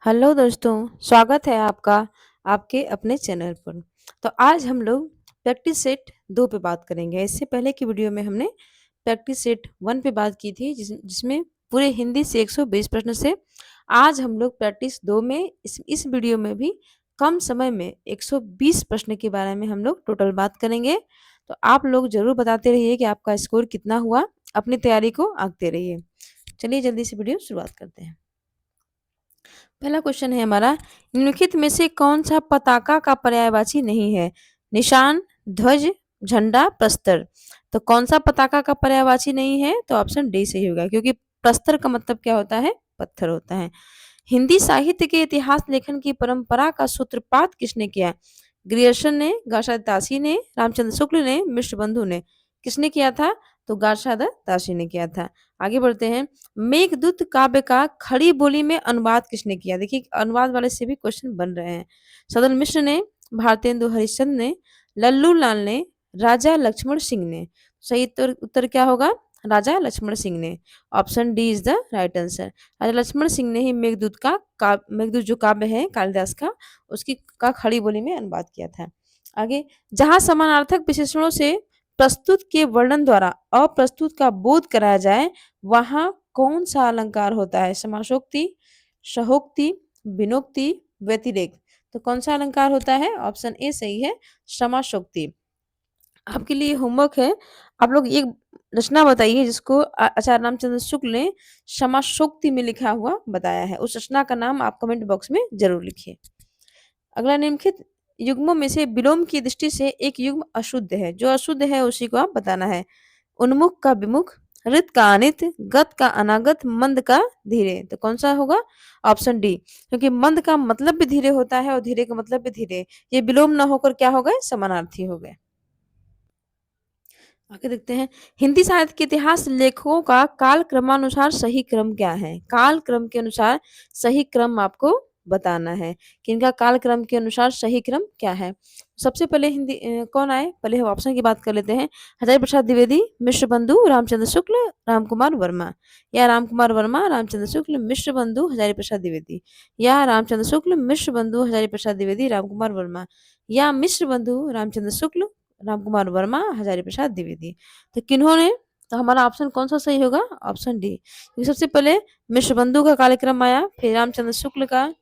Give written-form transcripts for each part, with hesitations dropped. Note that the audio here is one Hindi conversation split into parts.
हेलो दोस्तों, स्वागत है आपका आपके अपने चैनल पर। तो आज हम लोग प्रैक्टिस सेट 2 पे बात करेंगे। इससे पहले की वीडियो में हमने प्रैक्टिस सेट 1 पे बात की थी जिसमें पूरे हिंदी से 120 प्रश्न से। आज हम लोग प्रैक्टिस 2 में इस वीडियो में भी कम समय में 120 प्रश्न के बारे में हम लोग टोटल बात करेंगे। तो आप लोग ज़रूर बताते रहिए कि आपका स्कोर कितना हुआ, अपनी तैयारी को आंकते रहिए। चलिए जल्दी से वीडियो शुरुआत करते हैं। पहला क्वेश्चन है हमारा, निम्नलिखित में से कौन सा पताका का पर्यायवाची नहीं है? निशान, ध्वज, झंडा, प्रस्तर। तो कौन सा पताका का पर्यायवाची नहीं है? तो ऑप्शन डी सही होगा, क्योंकि प्रस्तर का मतलब क्या होता है? पत्थर होता है। हिंदी साहित्य के इतिहास लेखन की परंपरा का सूत्रपात किसने किया? ग्रियर्सन ने, गार्षाद तासी ने, रामचंद्र शुक्ल ने, मिश्र बंधु ने। किसने किया था? तो गार्षाद तासी ने किया था। आगे बढ़ते हैं। मेघदूत काव्य का खड़ी बोली में अनुवाद किसने किया? देखिए अनुवाद वाले से भी क्वेश्चन बन रहे हैं। सदन मिश्र ने, भारतेंदु हरिश्चंद्र ने, लल्लू लाल ने, राजा लक्ष्मण सिंह ने। सही उत्तर उत्तर क्या होगा? राजा लक्ष्मण सिंह ने। Option D is the right answer. Raja Lakshman Singh ने ही मेघदूत जो काव्य है कालिदास का, उसकी का खड़ी बोली में अनुवाद किया था। आगे, जहां समानार्थक विशेषणों से प्रस्तुत के वर्णन द्वारा अप्रस्तुत का बोध कराया जाए, वहां कौन सा अलंकार होता है? समासोक्ति, सहोक्ति, विनोक्ति, व्यतिरेक। तो कौन सा अलंकार होता है? ऑप्शन ए सही है, समासोक्ति। आपके लिए होमवर्क है, आप लोग एक रचना बताइए जिसको आचार्य रामचंद्र शुक्ल ने समासोक्ति में लिखा हुआ बताया है। उस रचना का नाम आप कमेंट बॉक्स में जरूर लिखिए। अगला, निम्नलिखित युग्मों में से विलोम की दृष्टि से एक युग्म अशुद्ध है। जो अशुद्ध है उसी को आप बताना है। उन्मुख का विमुख, ऋत का अनित, गत का अनागत, मंद का धीरे। तो कौन सा होगा? ऑप्शन डी, क्योंकि मंद का मतलब भी धीरे होता है और धीरे का मतलब भी धीरे। ये विलोम न होकर क्या हो गए? समानार्थी हो गए। आगे देखते हैं। हिंदी साहित्य के इतिहास लेखकों का काल क्रमानुसार सही क्रम क्या है? काल क्रम के अनुसार सही क्रम आपको बताना है कि इनका काल क्रम के अनुसार सही क्रम क्या है। सबसे पहले कौन आए? पहले हम ऑप्शन की बात कर लेते हैं। हजारी प्रसाद द्विवेदी, मिश्र बंधु, रामचंद्र शुक्ल, रामकुमार वर्मा। या रामकुमार वर्मा, रामचंद्र शुक्ल, मिश्र बंधु, हजारी प्रसाद द्विवेदी। या रामचंद्र शुक्ल, मिश्र बंधु, हजारी प्रसाद द्विवेदी, रामकुमार वर्मा। या मिश्र बंधु, रामचंद्र शुक्ल, रामकुमार वर्मा, हजारी प्रसाद द्विवेदी। तो किन्होंने? तो हमारा ऑप्शन कौन सा सही होगा? ऑप्शन डी, क्योंकि सबसे पहले मिश्र बंधु का कार्यक्रम आया, फिर रामचंद्र शुक्ल का।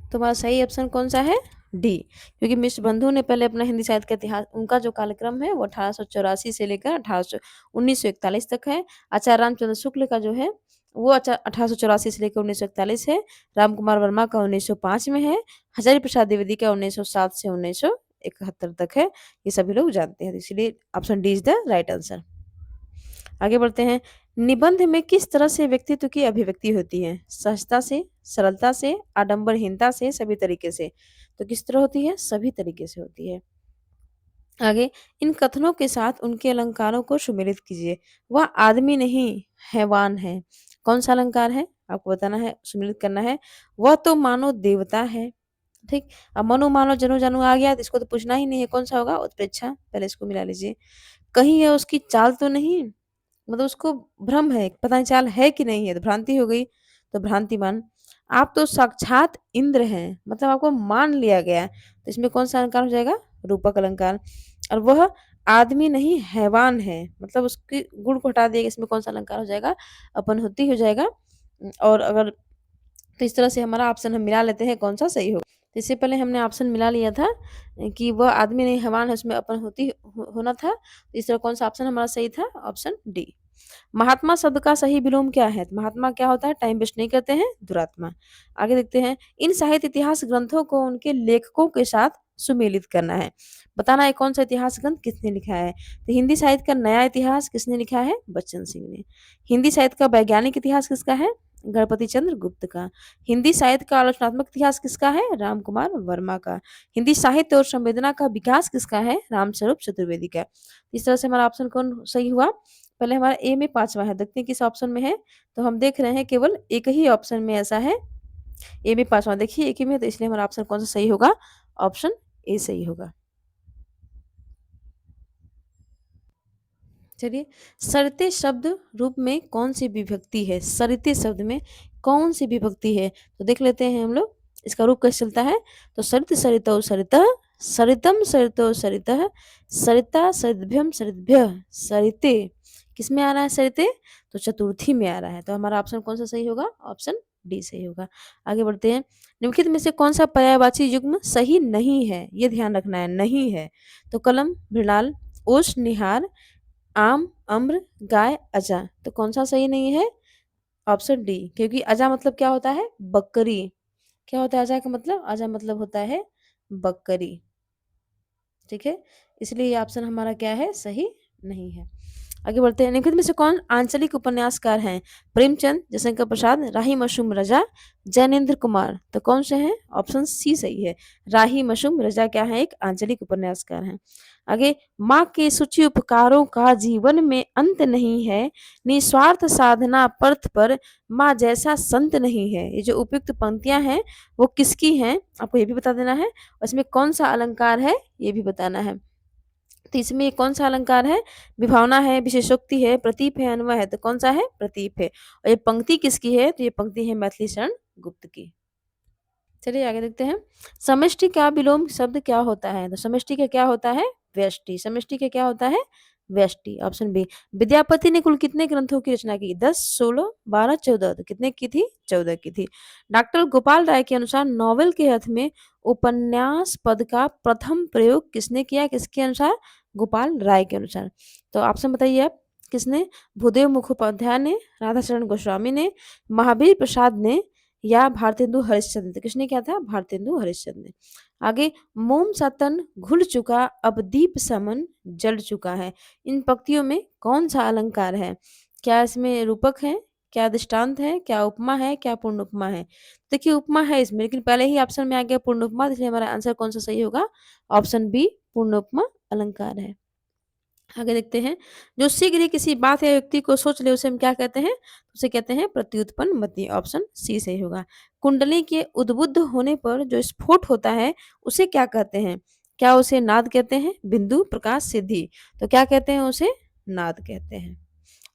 तो हमारा सही ऑप्शन कौन सा है? डी, क्योंकि मिश्र बंधु ने पहले अपना हिंदी साहित्य का इतिहास, उनका जो कार्यक्रम है वो 1884 से लेकर 1941 तक है। आचार्य रामचंद्र शुक्ल का जो है वो 1884 से लेकर 1941 है। रामकुमार वर्मा का 1905 में है। हजारी प्रसाद द्विवेदी का 1907 से 1971 तक है। ये सभी लोग जानते हैं, तो इसलिए option D is the right answer. आगे बढ़ते हैं। निबंध में किस तरह से व्यक्तित्व की अभिव्यक्ति होती है? सहजता से, सरलता से, आडंबरहीनता से, सभी तरीके से। तो किस तरह होती है? सभी तरीके से होती है। आगे, इन कथनों के साथ उनके अलंकारों को सुमेलित कीजिए। वह आदमी नहीं, हैवान है। कौन सा अलंकार है? आपको बताना है, सुमेलित करना है। वह तो मानो देवता है। ठीक। अब मनो मानो जनो जानो आ गया तो इसको तो पूछना ही नहीं है, कौन सा होगा? उत्प्रेक्षा। पहले इसको मिला लीजिए। कहीं है उसकी चाल तो नहीं, मतलब उसको भ्रम है, पता नहीं चाल है कि नहीं है, तो भ्रांति हो गई, तो भ्रांतिमान। आप तो साक्षात इंद्र हैं, मतलब आपको मान लिया गया है, तो इसमें कौन सा अलंकार हो जाएगा? रूपक अलंकार। और वह आदमी नहीं हैवान है, मतलब उसके गुण को हटा दिएगा, इसमें कौन सा अलंकार हो जाएगा? अपनहुति हो जाएगा। और अगर तो इस तरह से हमारा ऑप्शन हम मिला लेते हैं, कौन सा सही होगा। तो इससे पहले हमने ऑप्शन मिला लिया था कि वह आदमी नहीं हैवान है, उसमें अपनहुति होना था। तो इस तरह कौन सा ऑप्शन हमारा सही था? Option D. महात्मा शब्द का सही विलोम क्या है? तो महात्मा क्या होता है? टाइम वेस्ट नहीं करते हैं, दुरात्मा। आगे देखते हैं। इन साहित्य इतिहास ग्रंथों को उनके लेखकों के साथ सुमेलित करना है। बताना है कौन सा इतिहास ग्रंथ किसने लिखा है। तो हिंदी साहित्य का नया इतिहास किसने लिखा है? बच्चन सिंह ने। हिंदी साहित्य का वैज्ञानिक इतिहास किसका है? गणपति चंद्र गुप्त का। हिंदी साहित्य का आलोचनात्मक इतिहास किसका है? रामकुमार वर्मा का। हिंदी साहित्य और संवेदना का विकास किसका है? रामस्वरूप चतुर्वेदी का। इस तरह से हमारा ऑप्शन कौन सही हुआ? पहले हमारा ए में 5वां है, देखते हैं किस ऑप्शन में है। तो हम देख रहे हैं केवल एक ही ऑप्शन में ऐसा है, ए में 5वां। देखिए एक ही में, तो इसलिए हमारा ऑप्शन कौन सा सही होगा? ऑप्शन ए सही होगा। चलिए, सरिते शब्द रूप में कौन सी विभक्ति है? सरिते शब्द में कौन सी विभक्ति है? तो देख लेते हैं हम लोग इसका रूप कैसे चलता है। तो सरित सरितौ सरितः, सरितम सरितौ सरितः, सरिता सरितभ्यम सरितभ्यः, सरिते किसमें आ रहा है सरिते? तो चतुर्थी में आ रहा है। तो हमारा ऑप्शन कौन सा सही होगा? ऑप्शन डी सही होगा। आगे बढ़ते हैं। निम्नलिखित में से कौन सा पर्यायवाची युग्म सही नहीं है? ये ध्यान रखना है, नहीं है। तो कलम, मृणाल, ओश, निहार, आम, अम्र, गाय, अजा। तो कौन सा सही नहीं है? ऑप्शन डी, क्योंकि अजा मतलब क्या होता है? बकरी। क्या होता है अजा का मतलब? अजा मतलब होता है बकरी। ठीक है, इसलिए ये ऑप्शन हमारा क्या है? सही नहीं है। आगे बढ़ते हैं। निम्नलिखित में से कौन आंचलिक उपन्यासकार हैं? प्रेमचंद, जयशंकर प्रसाद, राही मशूम रजा, जैनेन्द्र कुमार। तो कौन से हैं? ऑप्शन सी सही है। राही मशूम रजा क्या है? एक आंचलिक उपन्यासकार हैं। आगे, माँ के सूची उपकारों का जीवन में अंत नहीं है, निस्वार्थ साधना पर्थ पर माँ जैसा संत नहीं है। ये जो उपयुक्त पंक्तियां हैं वो किसकी हैं? आपको ये भी बता देना है। और इसमें कौन सा अलंकार है ये भी बताना है। तो इसमें कौन सा अलंकार है? विभावना है, विशेषोक्ति है, प्रतीप है, अन्वय है। तो कौन सा है? प्रतीप है। और ये पंक्ति किसकी है? तो ये पंक्ति है मैथिली शरण गुप्त की। चलिए आगे देखते हैं। समष्टि का विलोम शब्द क्या होता है? तो समष्टि का क्या होता है? व्यष्टि। समष्टि का क्या होता है? व्यष्टि। Option B. विद्यापति ने कुल कितने ग्रंथों की रचना की? 10, 16, 12, 14। तो कितने की थी? 14 की थी। डॉक्टर गोपाल राय के अनुसार नॉवेल के अर्थ में उपन्यास पद का प्रथम प्रयोग किसने किया? किसके अनुसार? गोपाल राय के अनुसार। तो ऑप्शन बताइए आप, किसने? भूदेव मुखोपाध्याय ने, राधाचरण गोस्वामी ने, महावीर प्रसाद ने, या भारतेंदु हरिश्चंद्र ने। तो किसने किया था? भारतेंदु हरिश्चंद्र ने। आगे, मोम सा तन घुल चुका अब दीप समन जल चुका है। इन पंक्तियों में कौन सा अलंकार है? क्या इसमें रूपक है? क्या दृष्टांत है? क्या उपमा है? क्या पूर्ण उपमा है? देखिए उपमा है इसमें, लेकिन पहले ही ऑप्शन में आ गया पूर्ण उपमा, इसलिए हमारा आंसर कौन सा सही होगा? ऑप्शन बी, पूर्ण उपमा अलंकार है। आगे देखते हैं। जो शीघ्र ही किसी बात या व्यक्ति को सोच ले उसे हम क्या कहते हैं? उसे कहते हैं प्रत्युत्पन्न मति। ऑप्शन सी सही होगा। कुंडली के उद्बुद्ध होने पर जो स्फोट होता है उसे क्या कहते हैं? क्या उसे नाद कहते हैं? बिंदु, प्रकाश, सिद्धि। तो क्या कहते हैं? उसे नाद कहते हैं।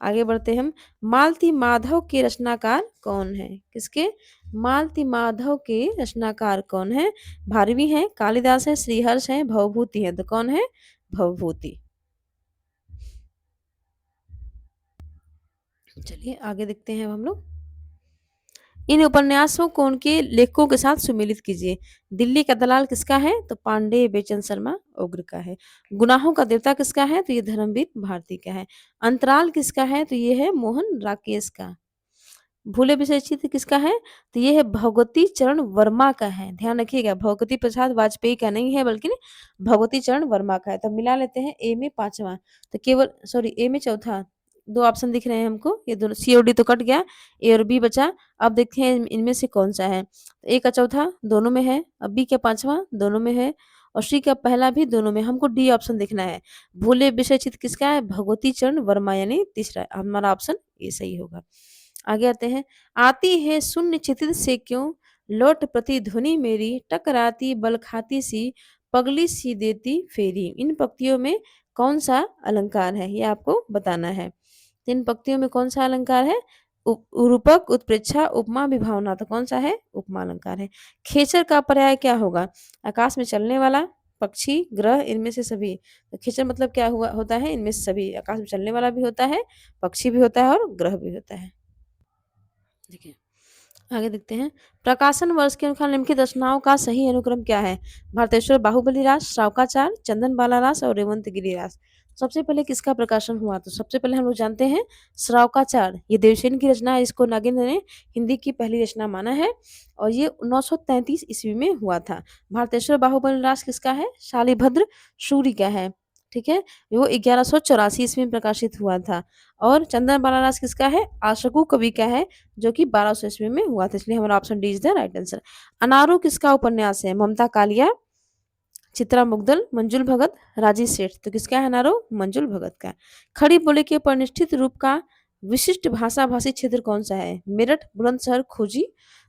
आगे बढ़ते हम। मालती माधव के रचनाकार कौन है? किसके? मालती माधव के रचनाकार कौन है? भारवी है, कालिदास है, श्रीहर्ष है, भवभूति है। तो कौन है? भवभूति। चलिए आगे देखते हैं अब हम लोग। इन उपन्यासों को उनके लेखकों के साथ सुमेलित कीजिए। दिल्ली का दलाल किसका है? तो पांडे बेचन शर्मा उग्र का है। गुनाहों का देवता किसका है? तो ये धर्मवीर भारती का है। अंतराल किसका है? तो ये है मोहन राकेश का। भूले विषय चित्र किसका है? तो ये है भगवती चरण वर्मा का है। ध्यान रखिएगा, भगवती प्रसाद वाजपेयी का नहीं है बल्कि भगवती चरण वर्मा का है। तो मिला लेते हैं। ए में पांचवा, तो केवल सॉरी ए में चौथा। दो ऑप्शन दिख रहे हैं हमको, ये दोनों सी और डी तो कट गया, ए और बी बचा। अब देखते हैं इनमें से कौन सा है। तो ए का चौथा दोनों में है, अब बी का पांचवा दोनों में है, और सी का पहला भी दोनों में। हमको डी ऑप्शन देखना है। भूले विषय चित्र किसका है? भगवती चरण वर्मा, यानी तीसरा। हमारा ऑप्शन ए सही होगा। आगे आते हैं। आती है शून्य चित्र से क्यों लौट प्रतिध्वनि मेरी, टकराती बल खाती सी पगली सी देती फेरी। इन पंक्तियों में कौन सा अलंकार है ये आपको बताना है। इन पंक्तियों में कौन सा अलंकार है? रूपक, उत्प्रेक्षा, उपमा, विभावना। तो कौन सा है? उपमा अलंकार है। खेचर का पर्याय क्या होगा? आकाश में चलने वाला, पक्षी, ग्रह, इनमें से सभी। तो खेचर मतलब क्या हुआ होता है? इनमें से सभी। आकाश में चलने वाला भी होता है, पक्षी भी होता है और ग्रह भी होता है। देखिए आगे देखते हैं। प्रकाशन वर्ष के अनुसार निम्नलिखित रचनाओं का सही अनुक्रम क्या है? भारतेश्वर बाहुबली रास, श्रावकाचार, चंदन बाला रास और रेवंत गिरी रास। सबसे पहले किसका प्रकाशन हुआ? तो सबसे पहले हम लोग जानते हैं श्रावकाचार। ये देवसेन की रचना है, इसको नागेंद्र ने हिंदी की पहली रचना माना है, और ये 933 ईस्वी में हुआ था। भारतेश्वर बाहुबली रास किसका है? शालिभद्र सूरी का है। ठीक है, वो 1184 ईस्वी में प्रकाशित हुआ था। और चंदन बाला रास किसका है? आशकू कवि का है, जो कि 1200 ईस्वी में हुआ था, इसलिए हमारा option D is the right answer. Anaro किसका उपन्यास है? ममता कालिया, चित्रा मुग्दल, मंजुल भगत, राजीव सेठ। तो किसका है अनारो? मंजुल भगत का। खड़ी बोली के परिनिष्ठित रूप का विशिष्ट भाषा भाषी क्षेत्र कौन सा है? मेरठ, बुलंदशहर, खोजी,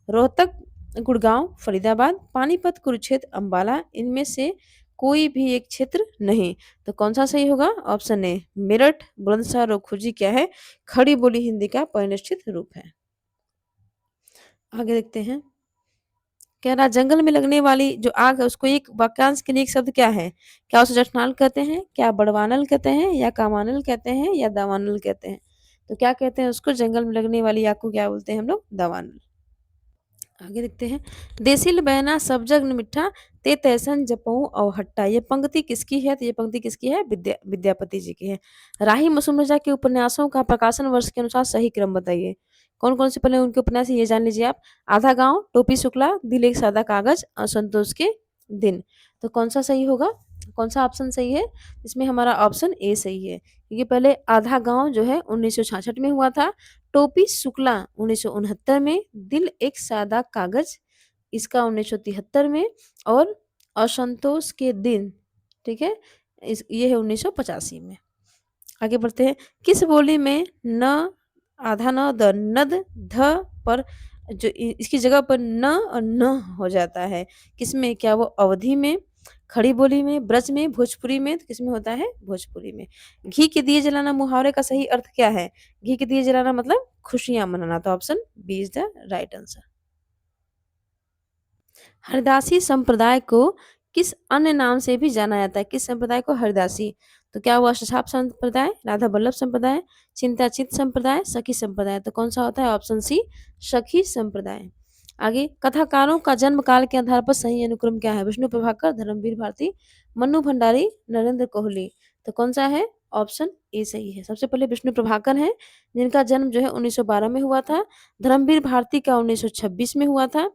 रोहतक, गुड़गांव, फरीदाबाद, पानीपत, कुरुक्षेत्र, अंबाला। इनमें से कोई भी एक क्षेत्र नहीं। तो कौन सा सही होगा? ऑप्शन ए, मेरठ, बुलंदशहर और खोजी क्या है? खड़ी बोली हिंदी का परिनिष्ठित रूप है। आगे देखते हैं। कह रहा जंगल में लगने वाली जो आग है उसको एक वाक्यांश के लिए एक शब्द क्या है? क्या उसे जठनाल कहते हैं? क्या बड़वानल कहते हैं? या कामानल कहते हैं? या दावानल कहते हैं? तो क्या कहते हैं उसको? जंगल में लगने वाली आग को क्या बोलते हैं हम लोग? दावानल। आगे देखते हैं। देसिल बैना सब जग न मिठा ते तैसन जपऊ और हट्टा। ये पंक्ति किसकी है? तो ये पंक्ति किसकी है? विद्यापति जी की है। राही मसुमजा के उपन्यासों का प्रकाशन वर्ष के अनुसार सही क्रम बताइए। कौन कौन से पहले उनके उपन्यास हैं, ये जान लीजिए आप। आधा गांव, टोपी शुक्ला, दिल एक सादा कागज, असंतोष के दिन। तो कौन सा सही होगा? कौन सा ऑप्शन सही है? इसमें हमारा ऑप्शन ए सही है, क्योंकि पहले आधा गांव जो है 1966 में हुआ था, टोपी शुक्ला 1969 में, दिल एक सादा कागज इसका 1973 में, और असंतोष के दिन, ठीक है, इस ये है 1985 में। आगे बढ़ते हैं। किस बोली में न, आधा न, द, नद, ध पर जो इसकी जगह पर न और न हो जाता है? किसमें? क्या वो अवधि में, खड़ी बोली में, ब्रज में, भोजपुरी में? तो किसमें होता है? भोजपुरी में। घी के दिए जलाना मुहावरे का सही अर्थ क्या है? घी के दिए जलाना मतलब खुशियां मनाना। तो option B is the right answer. Hardasi संप्रदाय को किस अन्य नाम से भी जाना जाता है? किस संप्रदाय को? हरदासी। तो क्या वो अष्टछाप संप्रदाय, राधा बल्लभ संप्रदाय, चिंताचित संप्रदाय, सखी संप्रदाय? तो कौन सा होता है? ऑप्शन सी, सखी संप्रदाय। आगे, कथाकारों का जन्म काल के आधार पर सही अनुक्रम क्या है? विष्णु प्रभाकर, धर्मवीर भारती, मन्नू भंडारी, नरेंद्र कोहली? तो कौन सा है? ऑप्शन ए सही है। सबसे पहले विष्णु प्रभाकर हैं, जिनका जन्म जो है 1912 में हुआ था। धर्मवीर भारती का 1926 में हुआ था।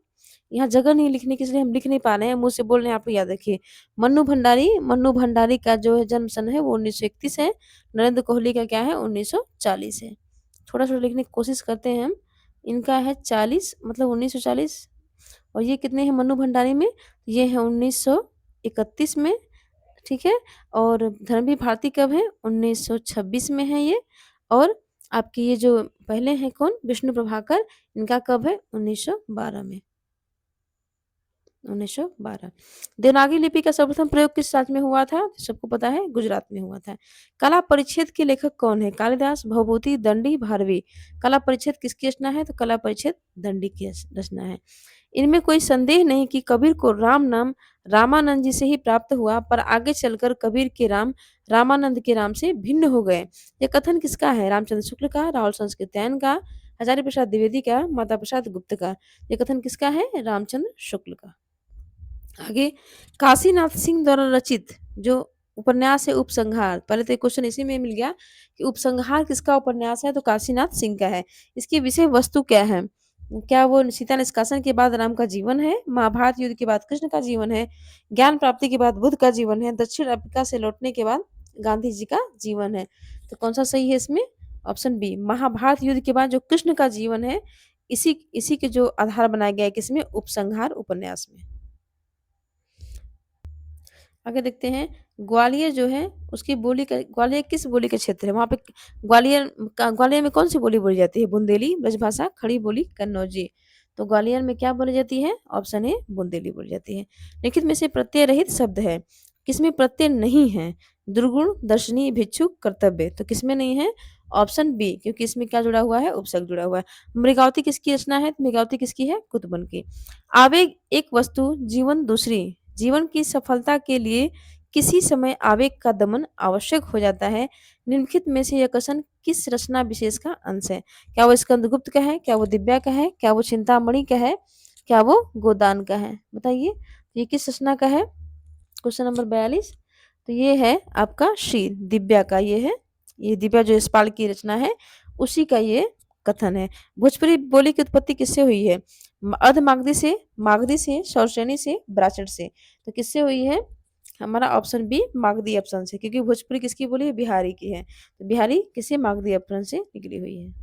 यहाँ जगह नहीं लिखने की, इसलिए हम लिख नहीं पा रहे हैं, मुँह से बोल रहे हैं, आप लोग याद रखिए। मन्नू भंडारी का जो है जन्म सन है वो 1931 है। नरेंद्र कोहली का क्या है? 1940 है। थोड़ा-थोड़ा लिखने की कोशिश करते हैं हम। इनका है 40, मतलब 1940, और ये कितने हैं मन्नू भंडारी में? ये है 1931 में, ठीक है? और धर्मवीर भारती कब है? 1926 में है ये। और आपके ये जो पहले हैं कौन? विष्णु प्रभाकर, इनका कब है? 1912 में। 1912। देवनागरी लिपि का सर्वप्रथम प्रयोग किस राज्य में हुआ था? सबको पता है, गुजरात में हुआ था। कला परिच्छेद के लेखक कौन है? कालिदास, भवभूति, दंडी, भारवी? कला परिच्छेद किसकी रचना है? तो कला परिच्छेद दंडी की रचना है। इनमें कोई संदेह नहीं कि कबीर को राम नाम रामानंद जी से ही प्राप्त हुआ, पर आगे चलकर कबीर के राम रामानंद के राम से भिन्न हो गए। यह कथन किसका है? रामचंद्र शुक्ल का, राहुल संस्कृत्यायन का, हजारी प्रसाद द्विवेदी का, माता प्रसाद गुप्त का? यह कथन किसका है? रामचंद्र शुक्ल का। आगे, काशीनाथ सिंह द्वारा रचित जो उपन्यास है उपसंहार, पहले तो क्वेश्चन इसी में मिल गया कि उपसंहार किसका उपन्यास है? तो काशीनाथ सिंह का है। इसकी विषय वस्तु क्या है? क्या वो सीता निष्कासन के बाद राम का जीवन है, महाभारत युद्ध के बाद कृष्ण का जीवन है, ज्ञान प्राप्ति के बाद बुद्ध का जीवन है, दक्षिण अफ्रीका से लौटने के बाद गांधी जी का जीवन है? तो कौन सा सही है इसमें? ऑप्शन बी, महाभारत युद्ध के बाद जो कृष्ण का जीवन है, इसी इसी के जो आधार बनाया गया है किसमें? उपसंहार उपन्यास में। आगे देखते हैं। ग्वालियर जो है उसकी बोली का, ग्वालियर किस बोली का क्षेत्र है? वहाँ पे ग्वालियर में कौन सी बोली बोली जाती है? बुंदेली, ब्रजभाषा, खड़ी बोली, कन्नौजी? तो ग्वालियर में क्या बोली जाती है? ऑप्शन ए, बुंदेली बोली जाती है। लिखित में से प्रत्यय रहित शब्द है, किसमें प्रत्यय नहीं है? दुर्गुण, दर्शनी, भिक्षुक, कर्तव्य? तो किसमें नहीं है? ऑप्शन बी, क्योंकि इसमें क्या जुड़ा हुआ है? उपसर्ग जुड़ा हुआ है। मृगावती किसकी रचना है? तो मृगावती किसकी है? कुतुबन की। आवेग एक वस्तु, जीवन दूसरी। जीवन की सफलता के लिए किसी समय आवेग का दमन आवश्यक हो जाता है। निम्नलिखित में से यह कथन किस रचना विशेष का अंश है? क्या वो स्कंदगुप्त का है? क्या वो दिव्या का है? क्या वो चिंतामणि का है? क्या वो गोदान का है? बताइए, ये किस रचना का है? Question number 42। तो ये है आपका शी, दिव्या का ये है। ये दिव्या जो यशपाल की रचना है उसी का ये कथन है। भोजपुरी बोली की उत्पत्ति किससे हुई है? मागधी से, सौरसेनी से, ब्राचट से? तो किससे हुई है? हमारा ऑप्शन बी, मागधी ऑप्शन से, क्योंकि भोजपुरी किसकी बोली है? बिहारी की है। तो बिहारी किसी मागधी ऑप्शन से निकली हुई है।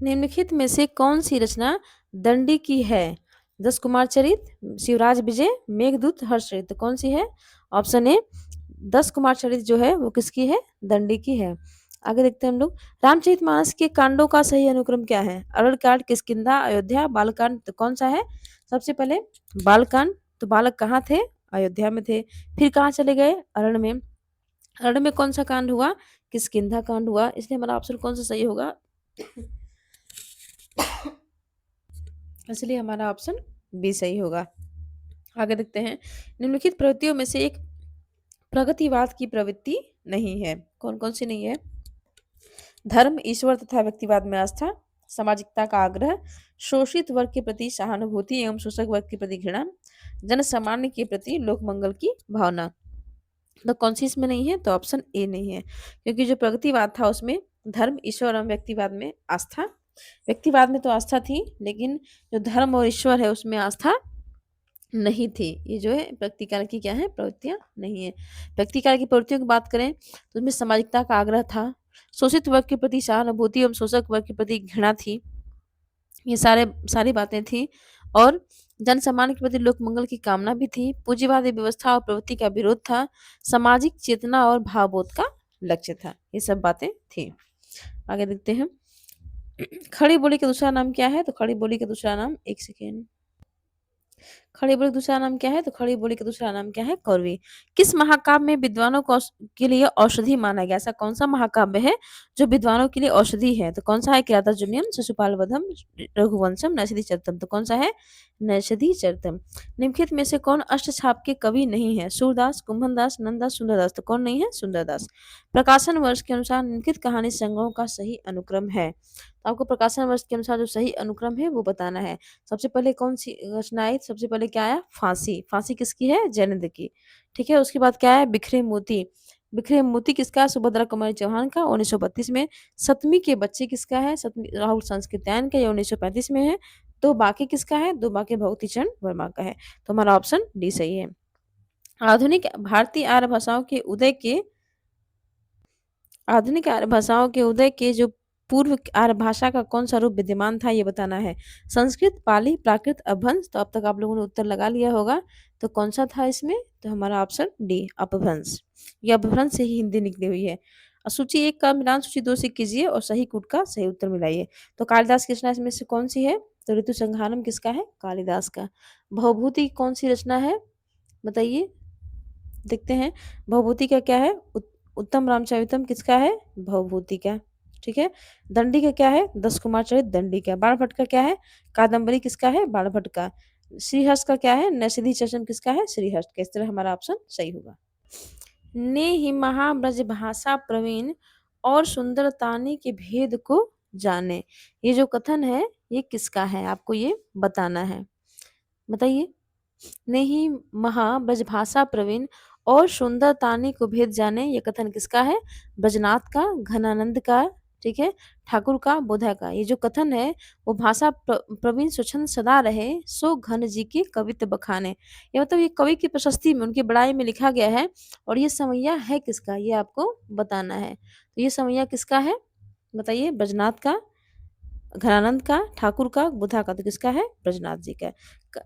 निम्नलिखित में से कौन सी रचना दंडी की है? दस कुमार चरित, शिवराज विजय, मेघदूत, हर्षचरित? तो कौन सी है? ऑप्शन ए, दस कुमार चरित जो है वो किसकी है? दंडी की है। आगे देखते हैं हम लोग। रामचरितमानस के कांडों का सही अनुक्रम क्या है? अरण्यकांड, किष्किंधा, अयोध्या, बालकांड? तो कौन सा है? सबसे पहले बालकांड। तो बालक कहाँ थे? अयोध्या में थे। फिर कहाँ चले गए? अरण्य में। अरण्य में कौन सा कांड हुआ? किष्किंधा कांड हुआ। इसलिए हमारा ऑप्शन कौन सा सही होगा? इसलिए हमारा ऑप्शन बी सही होगा। आगे देखते हैं, निम्नलिखित प्रवृत्तियों में से एक प्रगतिवाद की प्रवृत्ति नहीं है। कौन-कौन सी नहीं है? धर्म, ईश्वर तथा व्यक्तिवाद में आस्था, सामाजिकता का आग्रह, शोषित वर्ग के प्रति सहानुभूति एवं शोषक वर्ग के प्रति घृणा, जन सामान्य के प्रति लोक मंगल की भावना। तो कौन सी इसमें नहीं है? तो ऑप्शन ए नहीं है, क्योंकि जो प्रगतिवाद था उसमें धर्म, ईश्वर एवं व्यक्तिवाद में आस्था, व्यक्तिवाद में तो आस्था थी, लेकिन जो धर्म और ईश्वर है उसमें आस्था नहीं थी। ये जो है व्यक्तिकाल की क्या है? प्रवृत्तियाँ नहीं है। व्यक्तिकाल की प्रवृत्तियों की बात करें तो उसमें सामाजिकता का आग्रह था, शोषित वर्ग के प्रति सहानुभूति एवं शोषक वर्ग के प्रति घृणा थी। ये सारी बातें थी, और जन सामान्य के प्रति लोक मंगल की कामना भी थी। पूंजीवादी व्यवस्था और प्रवृत्ति का विरोध था। सामाजिक चेतना और भावबोध का लक्ष्य था। ये सब बातें थी। आगे देखते हैं, खड़ी बोली का दूसरा नाम क्या है? तो खड़ी बोली का दूसरा नाम, एक सेकेंड, खड़ी बोली का दूसरा नाम क्या है? तो खड़ी बोली का दूसरा नाम क्या है? कौरवी। किस महाकाव्य में विद्वानों को के लिए औषधि माना गया? ऐसा कौन सा महाकाव्य है जो विद्वानों के लिए औषधि है? तो कौन सा है? किरातार्जुनीयम, शिशुपाल वधम, रघुवंशम, नैषधि चरितम। तो कौन सा है? नैषधि चरितम। निम्नलिखित में से कौन अष्टछाप के कवि नहीं है? सूरदास, कुंभनदास, नंददास, सुंदरदास। तो कौन नहीं है? सुंदरदास। प्रकाशन वर्ष के अनुसार निम्नलिखित कहानी संग्रहों का सही अनुक्रम है। तो आपको प्रकाशन वर्ष के अनुसार जो सही अनुक्रम है वो बताना है। सबसे पहले कौन सी रचना आई? सबसे पहले क्या आया? फांसी। फांसी किसकी है? जयनंद की। ठीक है, उसके बाद क्या है? बिखरे मोती। बिखरे मोती किसका है? सुभद्रा कुमारी चौहान का, 1932 में। सतमी के बच्चे किसका है? सतमी राहुल संस्कृत्यायन का, ये 1935 में है। दो बाकी किसका है? दो बाकी भगवती चरण वर्मा का है। तो हमारा ऑप्शन डी सही है। आधुनिक भारतीय आर्य भाषाओं के उदय के आधुनिक आर्य भाषाओं के उदय के जो पूर्व आर्य भाषा का कौन सा रूप विद्यमान था, ये बताना है। संस्कृत, पाली, प्राकृत, अपभ्रंश। तो अब तक आप लोगों ने उत्तर लगा लिया होगा। तो कौन सा था इसमें? तो हमारा ऑप्शन डी, अपभ्रंश। ये अपभ्रंश से ही हिंदी निकली हुई है। सूची 1 का मिलान सूची 2 से कीजिए और सही कूट का सही उत्तर मिलाइए। तो कालिदास की रचना इसमें से कौन सी है? तो ऋतु संहारम किसका है? कालिदास का। भवभूति कौन सी रचना है? बताइए, देखते हैं। भवभूति का क्या है? उत्तम रामचरितम किसका है? भवभूति का। ठीक है। दंडी का क्या है? 10 कुमार चरित दंडी का। बाणभट्ट का क्या है? कादंबरी किसका है? बाणभट्ट का। श्रीहर्ष का क्या है? नैषधि चर्चन किसका है? श्रीहर्ष का। इस तरह हमारा ऑप्शन सही होगा। ने ही महाब्रज भाषा प्रवीण और सुंदरतानी के भेद को जाने। ये जो कथन है ये किसका है? आपको ये बताना है। बताइए। ने ही महा ब्रजभाषा प्रवीण और सुंदरतानी को भेद जाने, ये कथन किसका है? ब्रजनाथ का, घनानंद का, ठीक है, ठाकुर का, बोधा का। ये जो कथन है वो भाषा प्रवीण स्वच्छंद सदा रहे सो घन जी की कवित्व बखाने। ये मतलब ये कवि की प्रशस्ति में, उनकी बड़ाई में लिखा गया है। और ये समैया है किसका? ये आपको बताना है। तो ये समैया किसका है? बताइए। ब्रजनाथ का, घनानंद का, ठाकुर का, बुधा का। तो किसका है? ब्रजनाथ जी का।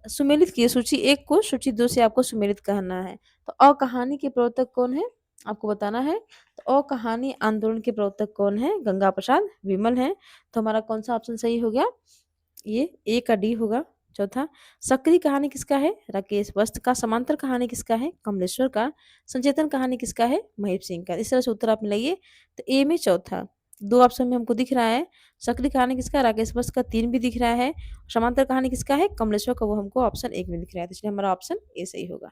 सुमेलित की सूची 1 को सूची 2 से आपको सुमेलित करना है। तो अ कहानी के प्रवर्तक कौन है? आपको बताना है। तो अ कहानी आंदोलन के प्रवर्तक कौन है? गंगा प्रसाद विमल है। तो हमारा कौन सा ऑप्शन सही हो गया? ये ए का डी होगा। चौथा, सक्रिय कहानी किसका है? राकेश वस्त का। समांतर कहानी किसका है? कमलेश्वर का। संचेतन कहानी किसका है? महेश सिंह का। इस तरह से उत्तर आप मिलाइए। तो ए में चौथा, 2 ऑप्शन में हमको दिख रहा है। सक्रिय कहानी किसका? राकेश वस्त का। 3 भी दिख रहा है। समांतर कहानी किसका है? कमलेश्वर का। वो हमको ऑप्शन 1 में दिख रहा है। तो इसलिए हमारा ऑप्शन ए सही होगा।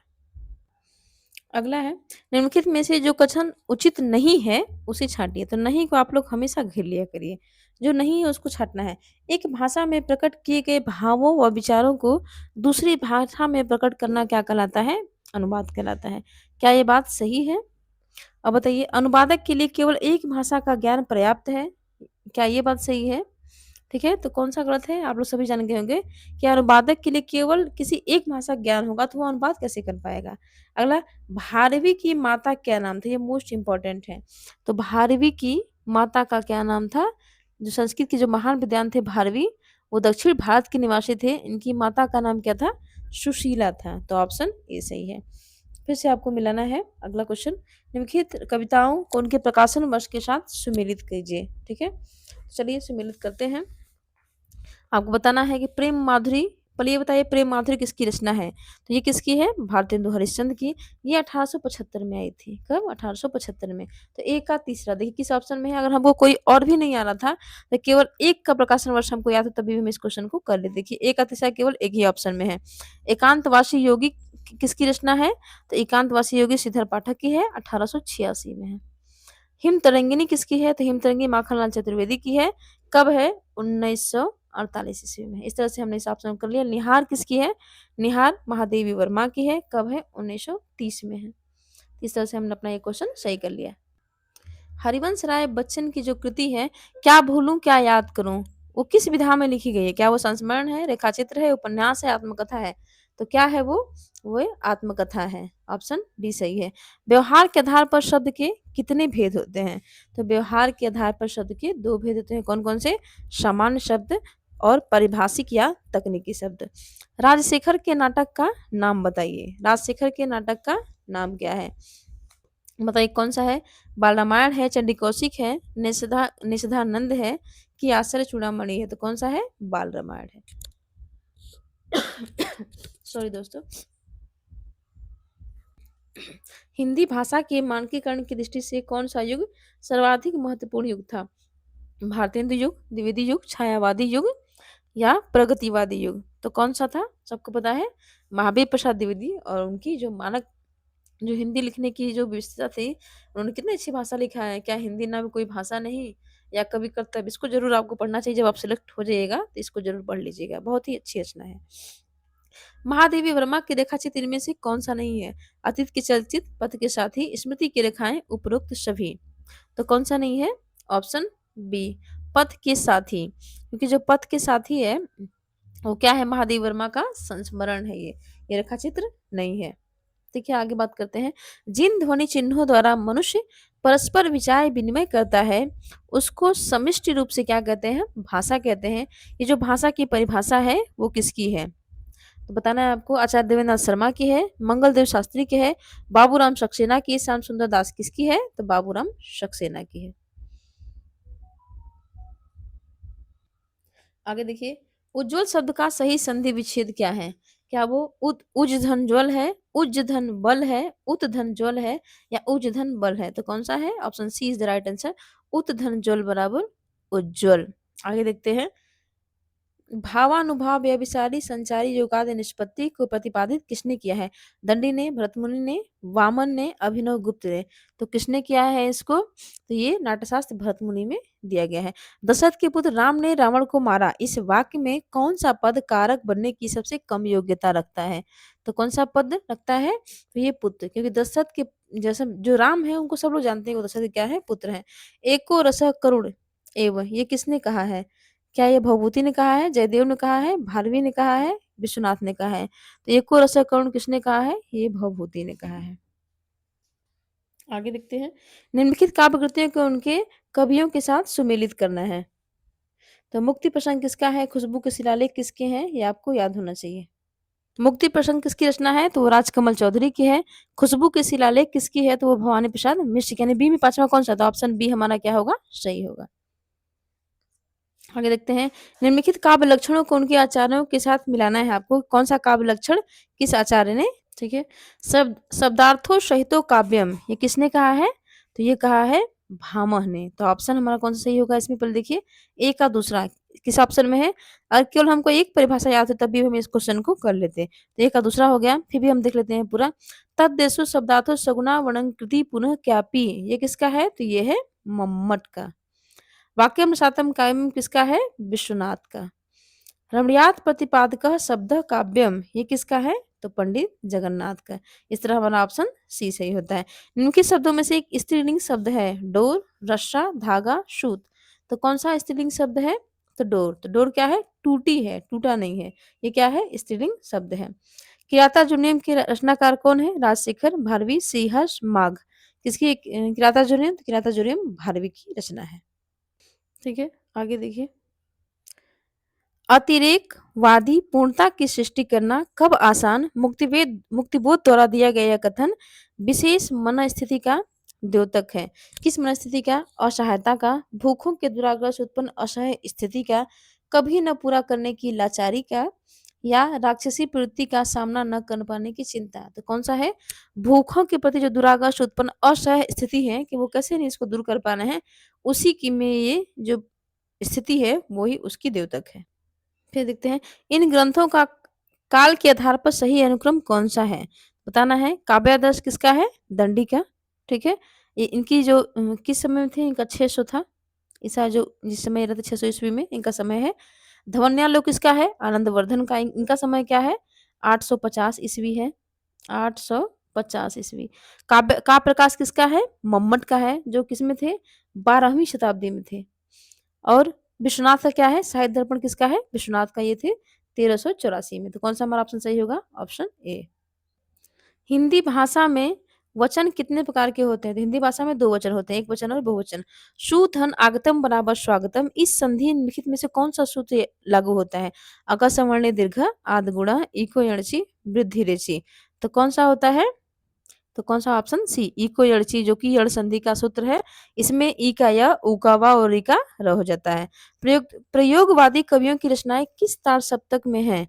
अगला है, निम्नलिखित में से जो कथन उचित नहीं है उसे छांटिए। तो नहीं को आप लोग हमेशा घेर लिया करिए। जो नहीं है उसको छांटना है। एक भाषा में प्रकट किए गए भावों व विचारों को दूसरी भाषा में प्रकट करना क्या कहलाता है? अनुवाद कहलाता है। क्या ये बात सही है? अब बताइए, अनुवादक के लिए केवल एक भाषा का ज्ञान पर्याप्त है। क्या ये बात सही है? ठीक है, तो कौन सा गलत है? आप लोग सभी जान गए होंगे कि अनुवादक के लिए केवल किसी एक भाषा का ज्ञान होगा तो वो अनुवाद कैसे कर पाएगा। अगला, भारवी की माता क्या नाम था? ये मोस्ट इंपॉर्टेंट है। तो भारवी की माता का क्या नाम था? जो संस्कृत के जो महान विद्वान थे भारवी, वो दक्षिण भारत के निवासी थे। इनकी माता का नाम क्या था? सुशीला था। तो ऑप्शन ए सही है। फिर से आपको मिलाना है। अगला क्वेश्चन, निम्नलिखित कविताओं को उनके प्रकाशन वर्ष के साथ सुमेलित कीजिए। ठीक है, चलिए सुमेलित करते हैं। आपको बताना है कि प्रेम माधुरी पहले ये बताइए प्रेम माधुरी किसकी रचना है? तो ये किसकी है? भारतेंदु हरिश्चंद्र की। ये 1875 में आई थी। कब? 1875 में। तो ए का तीसरा देखिए किस ऑप्शन में है? अगर हमको कोई और भी नहीं आ रहा था, तो केवल एक का प्रकाशन वर्ष हमको याद हो तभी भी हम इस क्वेश्चन को कर लेते। देखिए ए का तीसरा केवल एक ही ऑप्शन में है। एकांतवासी योगी किसकी रचना है? तो एकांतवासी योगी श्रीधर पाठक की है, 1886 में है। हिम तरंगिनी किसकी है? तो हिम तरंगिनी माखनलाल चतुर्वेदी की है। कब है? 1948 ईस्वी में। इस तरह से हमने इस ऑप्शन को कर लिया। निहार किसकी है? निहार महादेवी वर्मा की है। कब है? 1930 में है। इस तरह से हमने अपना ये क्वेश्चन सही कर लिया। हरिवंश राय बच्चन की जो कृति है क्या भूलूं क्या याद करूं, वो किस विधा में लिखी गई है? क्या वो संस्मरण है, रेखाचित्र है, उपन्यास है, आत्मकथा है? तो क्या है वो आत्मकथा है। ऑप्शन डी सही है। व्यवहार के आधार पर शब्द के कितने भेद होते हैं? तो व्यवहार के आधार पर शब्द के दो भेद होते हैं। कौन कौन से? सामान्य शब्द और पारिभाषिक या तकनीकी शब्द। राजशेखर के नाटक का नाम बताइए। राजशेखर के नाटक का नाम क्या है? बताइए कौन सा है? बाल रामायण है, चंडी कौशिक है, निषधानंद है कि आश्चर्य चूड़ामणि है? तो कौन सा है? बाल रामायण है। सॉरी दोस्तों। हिंदी भाषा के मानकीकरण की दृष्टि से कौन सा युग सर्वाधिक महत्वपूर्ण युग था? भारतेंदु युग, द्विवेदी युग, छायावादी युग या प्रगतिवादी युग? तो कौन सा था? सबको पता है महावीर प्रसाद द्विवेदी। और उनकी जो मानक जो हिंदी लिखने की जो विशेषता थी, उन्होंने कितनी अच्छी भाषा लिखा है। क्या हिंदी नाम कोई भाषा नहीं या कवि कर्तव्य? इसको जरूर आपको पढ़ना चाहिए। जब आप सिलेक्ट हो जाइएगा तो इसको जरूर पढ़ लीजिएगा, बहुत ही अच्छी रचना है। महादेवी वर्मा के रेखाचित्र इनमें से कौन सा नहीं है? अतीत के चलचित्र, पथ के साथी, स्मृति की रेखाएं, उपरोक्त सभी? तो कौन सा नहीं है? ऑप्शन बी, पथ के साथी। क्योंकि जो पथ के साथी है वो क्या है? महादेवी वर्मा का संस्मरण है। ये रेखाचित्र नहीं है। देखिए आगे बात करते हैं। जिन ध्वनि चिन्हों द्वारा मनुष्य परस्पर विचार विनिमय करता है उसको समष्टि रूप से क्या कहते हैं? भाषा कहते हैं। ये जो भाषा की परिभाषा है वो किसकी है? तो बताना है आपको। आचार्य देवेंद्र शर्मा की है, मंगल देव शास्त्री की है, बाबूराम सक्सेना की, श्याम सुंदर दास किसकी है? तो बाबूराम सक्सेना की है। आगे देखिए, उज्ज्वल शब्द का सही संधि विच्छेद क्या है? क्या वो उज धन ज्वल है, उज धन बल है, उत धन ज्वल है या उज धन बल है? तो कौन सा है? Option C is the right answer. उत धन ज्वल बराबर उज्ज्वल। आगे देखते हैं। भावानुभाव व्यभिचारी संचारी योगादि निष्पत्ति को प्रतिपादित किसने किया है? दंडी ने, भरतमुनि ने, वामन ने, अभिनव गुप्त ने? तो किसने किया है इसको? तो ये नाट्यशास्त्र भरतमुनि में दिया गया है। दशरथ के पुत्र राम ने रावण को मारा, इस वाक्य में कौन सा पद कारक बनने की सबसे कम योग्यता रखता है? तो कौन सा पद रखता है? तो ये पुत्र, क्योंकि दशरथ के जैसे जो राम है उनको सब लोग जानते हैं वो दशरथ के क्या है? पुत्र है। एको रस करुण एवं, ये किसने कहा है? क्या ये भवभूति ने कहा है, जयदेव ने कहा है, भारवी ने कहा है, विश्वनाथ ने कहा है? तो एको रस करुण किसने कहा है? ये भवभूति ने कहा है। आगे देखते हैं। निम्नलिखित काव्य कृतियों को उनके कवियों के साथ सुमेलित करना है। तो मुक्ति प्रसंग किसका है? खुशबू के शिलालेख किसके हैं? ये आपको याद होना चाहिए। मुक्ति प्रसंग किसकी रचना है? तो वो राजकमल चौधरी की है। खुशबू के शिलालेख किसकी है? तो वो भवानी प्रसाद मिश्र की। यानी बी में पांचवा कौन सा था? ऑप्शन बी हमारा क्या होगा? सही होगा। आगे देखते हैं। निम्नलिखित काव्य लक्षणों को उनके आचार्यों के साथ मिलाना है आपको। कौन सा काव्य लक्षण किस आचार्य ने? ठीक है। शब्दार्थो सहितो काव्यम, ये किसने कहा है? तो ये कहा है भामह ने। तो ऑप्शन हमारा कौन सा सही होगा इसमें? पहले देखिए ए का दूसरा किस ऑप्शन में है? और केवल हमको एक परिभाषा याद है तब भी हम इस क्वेश्चन को कर लेते हैं। तो ए का दूसरा हो गया। फिर भी हम देख लेते हैं पूरा। तद्देशु शब्दार्थो सगुना वर्णकृति पुनः क्यापी, ये किसका है? तो ये है मम्मट का। वाक्यम सातम काव्यम किसका है? विश्वनाथ का। रमणीयात प्रतिपादक शब्द काव्यम, ये किसका है? तो पंडित जगन्नाथ का। इस तरह हमारा ऑप्शन सी सही होता है। निम्नलिखित शब्दों में से एक स्त्रीलिंग शब्द है। डोर, रस्सा, धागा, सूत। तो कौन सा स्त्रीलिंग शब्द है? तो डोर। तो डोर क्या है? टूटी है, टूटा नहीं है। ये क्या है? स्त्रीलिंग शब्द है। किराता जुनियम के रचनाकार कौन है? राजशेखर, भारवी, श्रीहर्ष, माघ? किसकी किराता जुनियम? तो किराता जुनियम भारवी की रचना है। ठीक है। आगे देखिए। अतिरेकवादी पूर्णता की सृष्टि करना कब आसान? मुक्तिबोध द्वारा दिया गया यह कथन विशेष मनस्थिति का द्योतक है। किस मनस्थिति का? असहायता का, भूखों के दुराग्रह से उत्पन्न असहाय स्थिति का, कभी न पूरा करने की लाचारी का, या राक्षसी प्रवृत्ति का सामना न कर पाने की चिंता। तो कौन सा है? भूखों के प्रति जो दुराग्रह उत्पन्न असह्य स्थिति है कि वो कैसे नहीं इसको दूर कर पाना है, उसी की में ये जो स्थिति है वो ही उसकी द्योतक है। फिर देखते हैं इन ग्रंथों का काल के आधार पर सही अनुक्रम कौन-सा है? बताना है। काव्यादर्श किसका है? दंडी का, ठीक है? ये इनकी जो किस समय में थे? इनका 600 था। ईसा जो जिस समय रहे थे 600 ईस्वी में इनका समय है। धवन्यालोक किसका है? आनंदवर्धन का। इनका समय क्या है? 850 ईस्वी है। 850 ईस्वी। काव्य प्रकाश किसका है? मम्मट का है, जो किसमें थे? 12वीं शताब्दी में थे। और विश्वनाथ का क्या है? साहित्य दर्पण किसका है? विश्वनाथ का। ये थे 1384 में। तो कौन सा हमारा ऑप्शन सही होगा? Option A. हिंदी भाषा में वचन कितने प्रकार के होते हैं? तो हिंदी भाषा में 2 वचन होते हैं, एक वचन और बहुवचन। सु धन आगतम बराबर स्वागतम, इस संधि निम्नलिखित में से कौन सा सूत्र लागू होता है? अका सवर्णे दीर्घ आद गुणा इको यणचि वृद्धि रेचि। तो कौन सा होता है? तो कौन सा? ऑप्शन सी, इको यणचि, जो कि यण संधि का सूत्र है। इसमें ई का य, उ का वा और इ का र हो जाता है। प्रयोगवादी कवियों की रचनाएं किस तार सप्तक में है?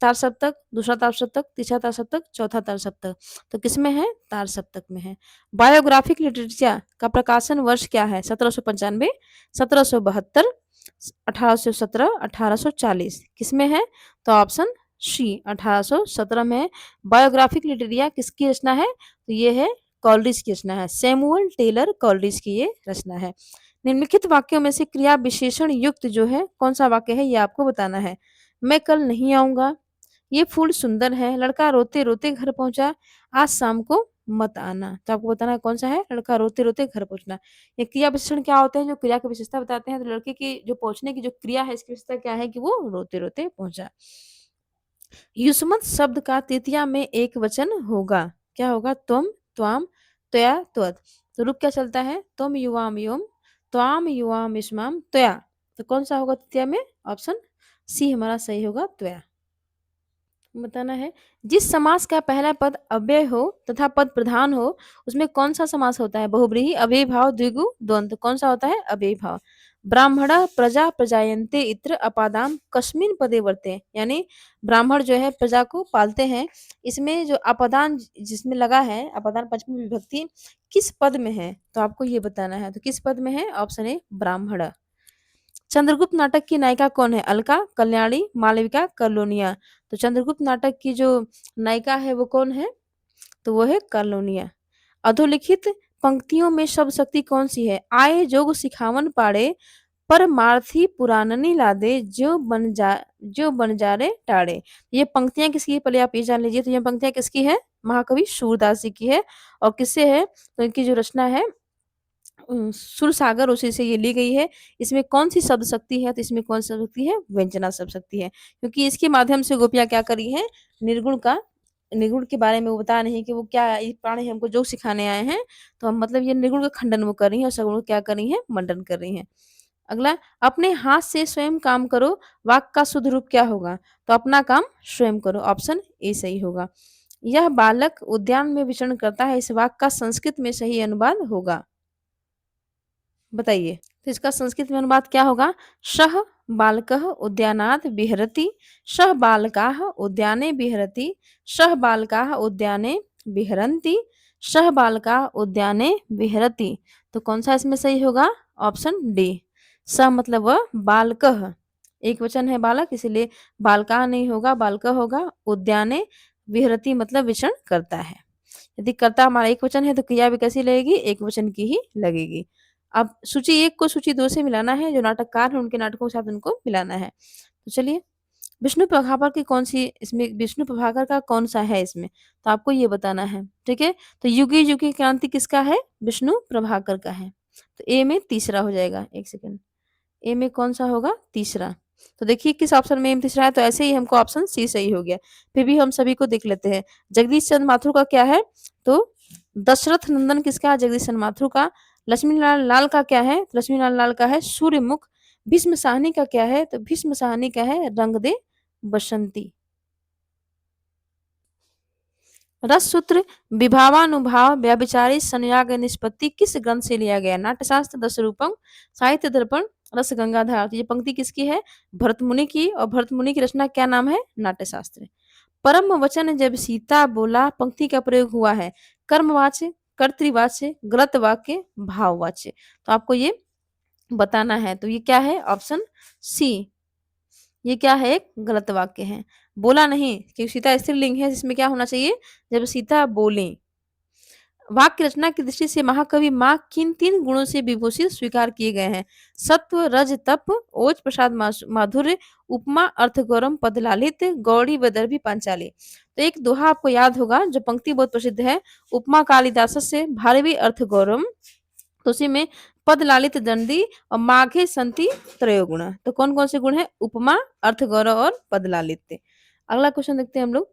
तार सप्तक, दूसरा तार सप्तक, तीसरा तार सप्तक, चौथा तार सप्तक। तो किसमें है? तार सप्तक में है। बायोग्राफिक लिटरेचर का प्रकाशन वर्ष क्या है? 1795, 1772, 1817, 1840। किसमें है? तो ऑप्शन सी 1817 में है। बायोग्राफिक लिटरेचर किसकी रचना है? तो ये है कॉलरिज की रचना है। सैमुअल टेलर कॉलरिज की ये रचना है। निम्नलिखित वाक्यों में से क्रिया विशेषण युक्त जो है कौन सा वाक्य है, ये आपको बताना है। मैं कल नहीं आऊंगा, ये फूल सुंदर है, लड़का रोते रोते घर पहुंचा, आज शाम को मत आना। तो आपको बताना है कौन सा है? लड़का रोते रोते घर पहुंचना। ये क्रिया विशेषण क्या होते हैं? जो क्रिया की विशेषता बताते हैं। तो लड़के की जो पहुंचने की जो क्रिया है, इसकी विशेषता क्या है? कि वो रोते रोते पहुंचा। युष्मत शब्द का तृतीया में एक वचन होगा। क्या होगा? त्वम, त्वाम, त्वया, त्वत्। तो रूप क्या चलता है? त्वम युवाम योम, त्वाम युवाम युष्माम, त्वया। तो कौन सा होगा तृतीया में? ऑप्शन सी हमारा सही होगा, त्वया। बताना है जिस समास का पहला पद अव्यय हो तथा पद प्रधान हो, उसमें कौन सा समास होता है? बहुब्रीहि, अव्ययी भाव, द्विगु, द्वंद्व। कौन सा होता है? अव्ययी भाव। ब्राह्मण प्रजा प्रजायन्ते इत्र अपादाम कस्मिन पदे वर्ते, यानी ब्राह्मण जो है प्रजा को पालते हैं। इसमें जो अपादान जिसमें लगा है, अपादान पंचमी विभक्ति किस पद में है? तो आपको ये बताना है। तो किस पद में है? ऑप्शन ए ब्राह्मण। चंद्रगुप्त नाटक की नायिका कौन है? अलका, कल्याणी, मालविका, कलोनिया। तो चंद्रगुप्त नाटक की जो नायिका है वो कौन है? तो वो है कलोनिया। अधोलिखित पंक्तियों में शब्द शक्ति कौन सी है? आए जोग सिखावन पाड़े, परमार्थी पुराननी लादे, जो बन जा रे टाड़े। ये पंक्तियां किसकी है? पहले आप ये जान लीजिए। तो ये पंक्तियां किसकी है? महाकवि सूरदास जी की है। और किससे है? तो इनकी जो रचना है सुरसागर, उसी से ये ली गई है। इसमें कौन-सी शब्द शक्ति है? तो इसमें कौन सी शब्द शक्ति है? व्यंजना शब्द शक्ति है। क्योंकि इसके माध्यम से गोपियाँ क्या कर रही हैं? निर्गुण के बारे में वो बता रही हैं कि वो क्या ये प्राण हमको जो सिखाने आए हैं। तो हम मतलब ये निर्गुण का खंडन वो कर रही हैं और सगुण को क्या कर रही हैं? मंडन कर रही हैं। अगला, अपने हाथ से स्वयं काम करो, वाक्य का शुद्ध रूप क्या होगा? तो अपना काम स्वयं करो। ऑप्शन ए सही होगा। यह बालक उद्यान में विचरण करता है, इस वाक्य का संस्कृत में सही अनुवाद होगा। बताइए। तो इसका संस्कृत में अनुवाद क्या होगा? सः बालकः उद्यानात् विहरति, सः बालकाः उद्याने विहरति, सः बालकाः उद्याने विहरन्ति, सः बालकाः उद्याने विहरति। तो कौन सा इसमें सही होगा? Option D. स मतलब वह, बालकः एक वचन है बालक, इसीलिए बालकाः नहीं होगा, बालकः होगा। उद्याने विहरति मतलब विचरण करता है। यदि कर्ता हमारा एक वचन है तो क्रिया भी कैसी लगेगी? एक वचन की ही लगेगी। अब सूची 1 को सूची 2 से मिलाना है, जो नाटककार हैं उनके नाटकों के साथ उनको मिलाना है। तो चलिए, विष्णु प्रभाकर की कौन-सी इसमें विष्णु प्रभाकर का कौन-सा है इसमें? तो आपको ये बताना है, ठीक है? तो युगी युगी क्रांति किसका है? विष्णु प्रभाकर का है। तो ए में तीसरा हो जाएगा, 1 सेकंड। ए में कौन-सा होगा? तीसरा। तो देखिए किस ऑप्शन में ए में तीसरा है, तो ऐसे ही हमको ऑप्शन सी सही हो गया। फिर भी हम सभी को देख लेते हैं। जगदीश चंद्र माथुर का क्या है? तो दशरथ नंदन किसका है? जगदीश चंद्र माथुर का। लक्ष्मीलाल लाल का क्या है? तो लक्ष्मीलाल लाल का है सूर्यमुख। भीष्म साहनी का क्या है? तो भीष्म साहनी का है रंग दे बसंती। रस सूत्र विभावानुभाव व्यभिचारी संयोग निष्पत्ति किस ग्रंथ से लिया गया? नाट्यशास्त्र, दशरूपम, साहित्य दर्पण, रस गंगाधार। तो ये पंक्ति किसकी है? भरत मुनि की, और भरत मुनि की रचना क्या नाम है? नाट्यशास्त्र। परम वचन जब सीता बोला, पंक्ति का प्रयोग हुआ है कर्मवाच्य, कर्तृवाच्य, गलत वाक्य, भाववाच्य। तो आपको ये बताना है। तो ये क्या है? ऑप्शन सी, ये क्या है? एक गलत वाक्य है। बोला नहीं, क्योंकि सीता स्त्रीलिंग है, जिसमें क्या होना चाहिए? जब सीता बोले। वाक्य रचना की दृष्टि से महाकवि माँ किन तीन गुणों से विभूषित स्वीकार किए गए हैं? सत्व, रज, तप, ओज प्रसाद, माधुर्य, उपमा, अर्थ गौरम, पद लालित, गौड़ी, वैदर्भी, पांचाली। तो एक दोहा आपको याद होगा, जो पंक्ति बहुत प्रसिद्ध है, उपमा कालिदास से भारवी अर्थ गौरम। तो उसी में पद लालित दंडी और माघे संति त्रयोगुण। तो कौन कौन से गुण है? उपमा, अर्थ गौरव और पद लालित्य। अगला क्वेश्चन देखते हैं हम लोग।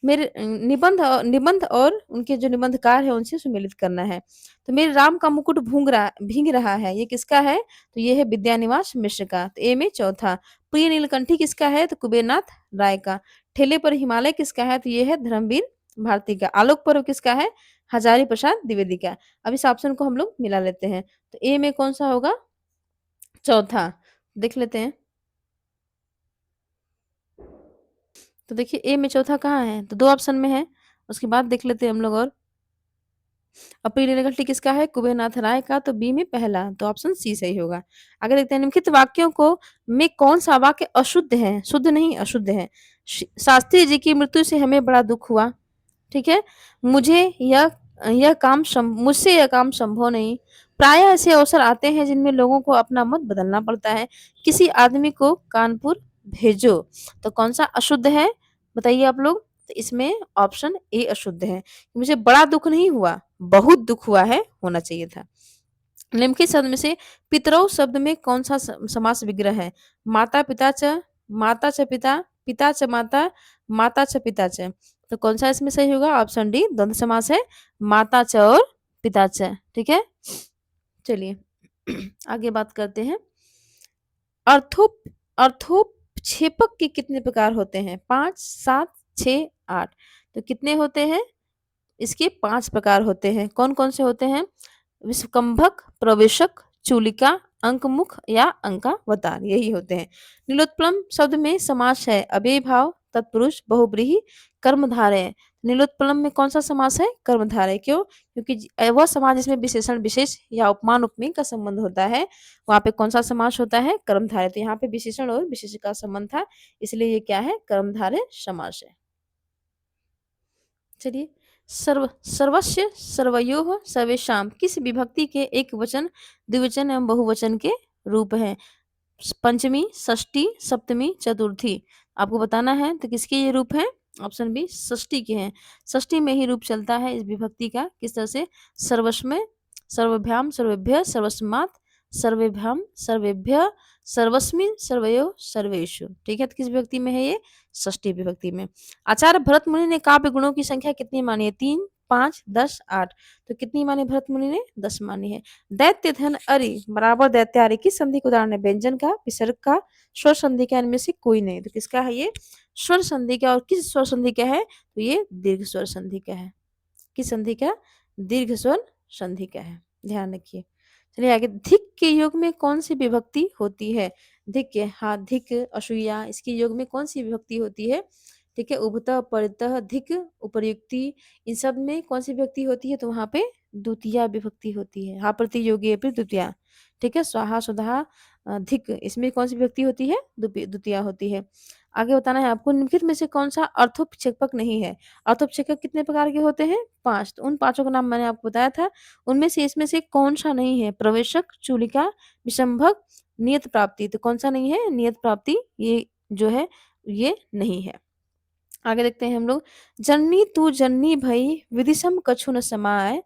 मेरे निबंध और उनके जो निबंधकार है उनसे सुमेलित करना है। तो मेरे राम का मुकुट भींग रहा है, ये किसका है? तो ये है विद्यानिवास मिश्र का। तो ए में चौथा। प्रिय नीलकंठी किसका है? तो कुबेरनाथ राय का। ठेले पर हिमालय किसका है? तो ये है धर्मवीर भारती का। आलोक पर्व किसका है? हजारी प्रसाद द्विवेदी का। अब इस ऑप्शन को हम लोग मिला लेते हैं। तो ए में कौन सा होगा? चौथा। देख लेते हैं। तो देखिए ए में चौथा कहाँ है? तो दो ऑप्शन में है। उसके बाद देख लेते हैं हम लोग। और प्रिय नीलकंठी किसका है? कुबेरनाथ राय का। तो बी में पहला। तो ऑप्शन सी सही होगा। आगे देखते हैं। निम्नलिखित वाक्यों को में कौन सा वाक्य अशुद्ध है? शुद्ध नहीं, अशुद्ध है। शास्त्री जी की मृत्यु से हमें बड़ा दुख हुआ। ठीक है। मुझसे यह काम संभव नहीं। प्राय ऐसे अवसर आते हैं जिनमें लोगों को अपना मत बदलना पड़ता है। किसी आदमी को कानपुर भेजो। तो कौन सा अशुद्ध है? बताइए आप लोग। तो इसमें ऑप्शन ए अशुद्ध है। मुझे बड़ा दुख नहीं हुआ, बहुत दुख हुआ है, होना चाहिए था। निम्नलिखित शब्द में से पितरौ शब्द में कौन सा समास विग्रह है? माता पिता च, माता च पिता, पिता च माता, माता च पिता च। तो कौन सा इसमें सही होगा? ऑप्शन डी द्वंद्व समास है, माता च और पिता च। ठीक है। चलिए आगे बात करते हैं। अर्थो अर्थोपक्षेपक के कितने प्रकार होते हैं? 5, 7, 6, 8। तो कितने होते हैं? इसके 5 प्रकार होते हैं। कौन कौन से होते हैं? विस्कंभक, प्रवेशक, चूलिका, अंकमुख या अंकावतार, यही होते हैं। नीलोत्पलम शब्द में समास है अव्ययी भाव, तत्पुरुष, बहुब्रीहि, कर्मधारय। नीलोत्पलम में कौन सा समास है? कर्मधारय। क्यों? क्योंकि वह समास जिसमें विशेषण विशेष या उपमान उपमेय का संबंध होता है, वहां पे कौन सा समास होता है? कर्मधारय। तो यहाँ पे विशेषण और विशेष का संबंध था, इसलिए ये क्या है? कर्मधारय समास है। चलिए। सर्वस्य, सर्वयोः, सर्वेषां किस विभक्ति के एक वचन, द्विवचन एवं बहुवचन के रूप हैं? पंचमी, षष्ठी, सप्तमी, चतुर्थी। आपको बताना है। तो किसके ये रूप हैं? ऑप्शन बी षष्ठी के हैं। षष्ठी में ही रूप चलता है इस विभक्ति का। किस तरह से? सर्वस्मय, सर्वभ्याम, सर्वेभ्य, सर्वस्मात्, सर्वेभ्याम, सर्वेभ्य, सर्वस्मिन्, सर्वयोः, सर्वेषु। ठीक है। तो किस विभक्ति में है ये? षष्ठी विभक्ति में। आचार्य भरत मुनि ने काव्य गुणों की संख्या कितनी मानी है? 3, 5, 10, 8। तो कितनी मानी भरत मुनि ने? 10 मानी है। दैत्य धन अरि बराबर दैत्यारि किस संधि का उदाहरण है? व्यंजन का, विसर्ग का, स्वर संधि का, इनमें से कोई नहीं। तो किसका है ये? स्वर संधि का। और किस स्वर संधि का है? तो ये दीर्घ स्वर संधि का है। किस संधि का? दीर्घ स्वर संधि का है। ध्यान रखिए। चलिए आगे। धिक के योग में कौन सी विभक्ति होती है? धिक के, हाँ, धिक, असूया, इसके योग में कौन सी विभक्ति होती है? ठीक है। उभतः, परितः, धिक, उपर्युक्ति, इन सब में कौन सी विभक्ति होती है? तो वहां पे द्वितीया विभक्ति होती है। हाँ, प्रतियोगी द्वितीया। ठीक है। स्वाहा, स्वधा, धिक, इसमें कौन सी विभक्ति होती है? द्वितीया होती है। आगे बताना है आपको। निम्नलिखित में से कौन सा अर्थोपक्षेपक नहीं है? अर्थोपक्षेपक कितने प्रकार के होते हैं? 5। तो उन पांचों का नाम मैंने आपको बताया था। उनमें से इसमें से कौन सा नहीं है? प्रवेशक, चूलिका, विषंभक, नियत प्राप्ति। तो कौन सा नहीं है? नियत प्राप्ति, ये जो है ये नहीं है। आगे देखते हैं हम लोग। जननी तू जननी भई, विदिशम कछु न समाय,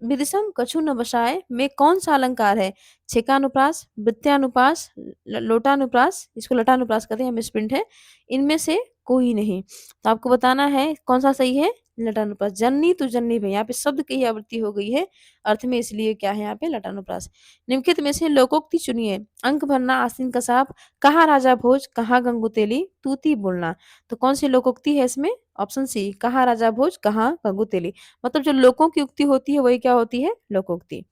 विदिशम कछु न बसाए में कौन सा अलंकार है? छेकानुप्रास, वृत्यानुप्रास, लोटानुप्रास, इसको लटानुप्रास कहते हैं, मिसप्रिंट है। इनमें से कोई नहीं। तो आपको बताना है कौन सा सही है? लटानुप्रास। जननी तू जननी भई, यहाँ पे शब्द की ही आवृत्ति हो गई है अर्थ में, इसलिए क्या है यहाँ पे? लटानुप्रास। निम्नलिखित में से लोकोक्ति चुनिए। अंक भरना, आसीन कसाब, कहाँ राजा भोज, कहाँ गंगुतेली, तूती बोलना। तो कौन सी लोकोक्ति है इसमें? ऑप्शन सी, कहाँ राजा भोज, कहाँ गंगुतेली। मतलब जो लोकों की उक्ति होती है वही क्या होती है? लोकोक्ति।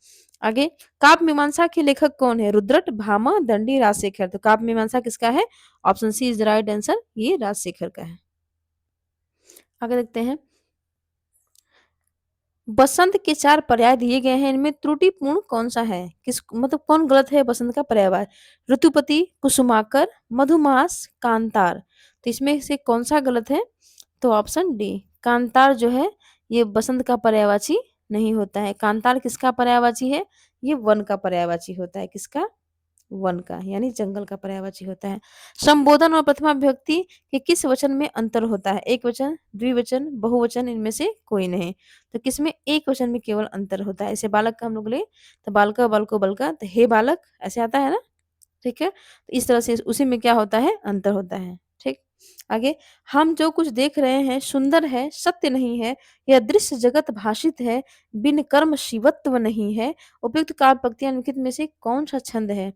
आगे, काव्य मीमांसा के लेखक कौन है? रुद्रट, भामा, दंडी, राजशेखर। तो काव्य मीमांसा किसका है? Option C is the right answer, ये राजशेखर का है। आगे देखते हैं, बसंत के 4 पर्याय दिए गए हैं, इनमें त्रुटिपूर्ण कौन-सा है? किस मतलब कौन गलत है बसंत का पर्यायवाच? ऋतुपति, कुसुमाकर, मधुमास, कांतार। तो इसमें से कौन-सा गलत है? तो ऑप्शन डी, कांतार जो है ये बसंत का पर्यायवाची नहीं होता है। कांतार किसका पर्यायवाची है? ये वन का पर्यायवाची होता है। किसका? वन का, यानी जंगल का पर्यायवाची होता है। संबोधन और प्रथमा विभक्ति के किस वचन में अंतर होता है? एक वचन, द्विवचन, बहुवचन, इनमें से कोई नहीं। तो किसमें एक वचन में केवल अंतर होता है। ऐसे बालक का हम लोग ले तो बालका, बालको, बलका, तो हे बालक ऐसे आता है ना, ठीक है। तो इस तरह से उसी में क्या होता है? अंतर होता है। ठीक। आगे, हम जो कुछ देख रहे हैं सुंदर है, सत्य नहीं है, यह दृश्य जगत भाषित है, बिन कर्म शिवत्व नहीं है। उपयुक्त काव्य पंक्तियां निम्नलिखित में से कौन सा छंद है?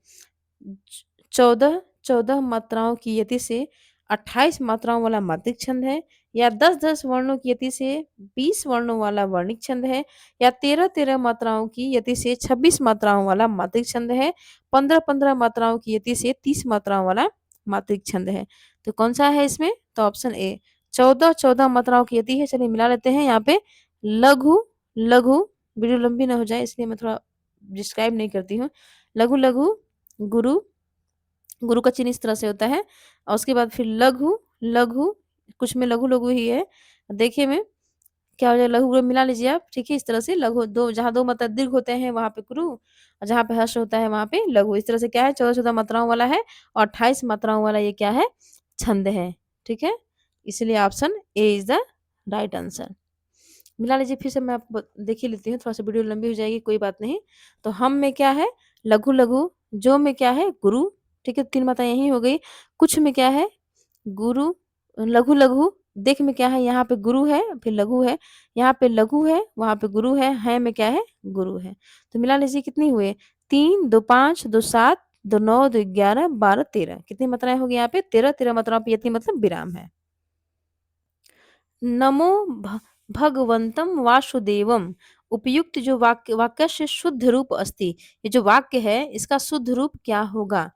14 मात्राओं की यति से 28 मात्राओं वाला मात्रिक छंद है, या 10-10 वर्णों की यति से 20 वर्णों वाला वर्णिक छंद है, या 13-13 मात्राओं की यति से 26 मात्राओं वाला मात्रिक छंद है, 15-15 मात्राओं की यति से 30 मात्राओं वाला मात्रिक छंद है। तो कौन सा है इसमें? तो ऑप्शन ए 14 मात्राओं की यति है। चलिए मिला लेते हैं यहाँ पे, लघु लघु, वीडियो लंबी ना हो जाए इसलिए मैं थोड़ा डिस्क्राइब नहीं करती हूँ। लघु लघु, गुरु, गुरु का चिन्ह इस तरह से होता है, और उसके बाद फिर लघु लघु, कुछ में लघु लघु ही है। देखिए में क्या हो जाएगा, लघु गुरु मिला लीजिए आप, ठीक है। इस तरह से लघु, दो जहाँ दो मात्रा दीर्घ होते हैं वहां पे गुरु, और जहाँ पे हर्ष होता है वहां पे लघु। इस तरह से क्या है, 14 मात्राओं वाला है और 28 मात्राओं वाला ये क्या है? छंद है। ठीक है, इसलिए option A is the right answer. मिला लीजिए फिर से, मैं आपको देख ही लेती हूँ, थोड़ा सा वीडियो लंबी हो जाएगी, कोई बात नहीं। तो हम में क्या है? लघु लघु, जो में क्या है? गुरु, ठीक है, 3 मात्रा यही हो गई। कुछ में क्या है? गुरु, लघु लघु, देख में क्या है? यहाँ पे गुरु है, फिर लघु है, यहाँ पे लघु है, वहाँ पे गुरु है में क्या है? गुरु है। तो मिला लीजिए कितनी हुए? 3, 2 5, 2 7, 2 9, 2 11, 12, 13। कितनी मात्राएं होगी यहाँ पे? 13 मात्राओं पे यति मतलब विराम है। नमो भगवंतम वासुदेवम, उपयुक्त जो वाक्य से शुद्ध रूप अस्ति, ये जो वाक्य है इसका शुद्ध रूप क्या होगा?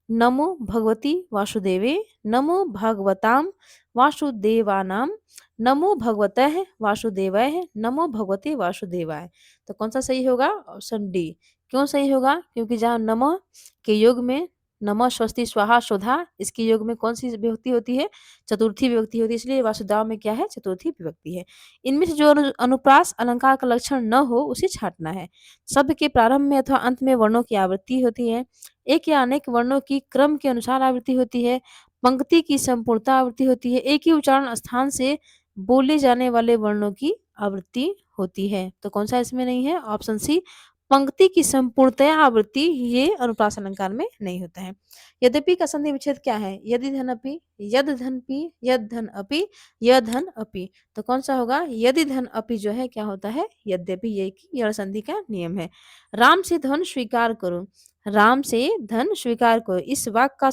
नमो भगवती वासुदेवे, नमो भगवताम वासुदेवानाम, नमो भगवतः वासुदेवाय, नमो भगवते वासुदेवाय। तो कौन सा सही होगा? Option D. क्यों सही होगा? क्योंकि जहाँ नमः के योग में नमः स्वस्ति स्वाहा स्वधा, इसके योग में कौन सी विभक्ति होती है? चतुर्थी विभक्ति होती है, इसलिए वासुदेव में क्या है? चतुर्थी विभक्ति है। इनमें से जो अनुप्रास अलंकार का लक्षण न हो उसे छांटना है। शब्द के प्रारंभ में अथवा अंत में वर्णों की आवृत्ति होती है, एक या अनेक वर्णों की क्रम के अनुसार आवृत्ति होती है, पंक्ति की संपूर्णता आवृत्ति होती है, एक ही उच्चारण स्थान से बोले जाने वाले वर्णों की आवृत्ति होती है। तो कौन सा इसमें नहीं है? ऑप्शन सी, पंक्ति की संपूर्णता आवृत्ति ये अनुप्रास अलंकार में नहीं होता है। यद्यपि का संधि विच्छेद क्या है? यदि धन अपि, यद धन पि, यद धन अपि, यद धन अपि। तो कौन सा होगा? यदि धन अपि जो है क्या होता है? यद्यपि, ये की यह संधि का नियम है। राम से धन स्वीकार करो, राम से धन स्वीकार करो, इस वाक्य का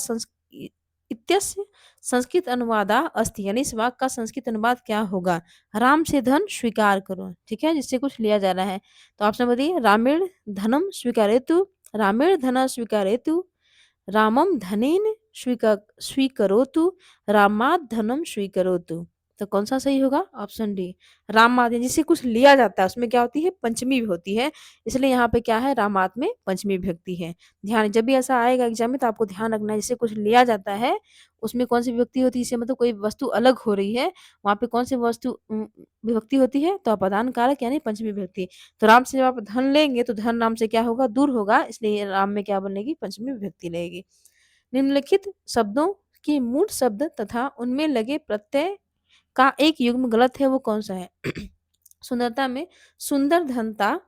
इत्यस्य संस्कृत अनुवादा अस्ति, यानी इस वाक्य का संस्कृत अनुवाद क्या होगा? राम से धन स्वीकार करो, ठीक है, जिससे कुछ लिया जा रहा है। तो ऑप्शन बताइए, रामेण धनम स्वीकारेतु, रामेण धन स्वीकारेतु, रामम धनेन स्वीकरोतु, रामात् धनम स्वीकरोतु। तो कौन सा सही होगा? ऑप्शन डी, रामात्, जिससे कुछ लिया जाता है उसमें क्या होती है? पंचमी भी होती है, इसलिए यहाँ पे क्या है? रामात् में पंचमी विभक्ति है। ध्यान, जब भी ऐसा आएगा एग्जाम में तो आपको ध्यान रखना है, जिससे कुछ लिया जाता है उसमें कौन सी विभक्ति होती है? इससे मतलब कोई वस्तु अलग हो रही है, वहाँ पे कौन सी वस्तु विभक्ति होती है? तो अपादान कारक यानी पंचमी विभक्ति। तो राम से जब आप धन लेंगे तो धन राम से क्या होगा? दूर होगा, इसलिए राम में क्या बनेगी? पंचमी विभक्ति लगेगी। निम्नलिखित शब्दों के मूल शब्द तथा उनमें लगे प्रत्यय का एक युग्म गलत है, वो कौन सा है? सुंदरता में सुंदर धनता,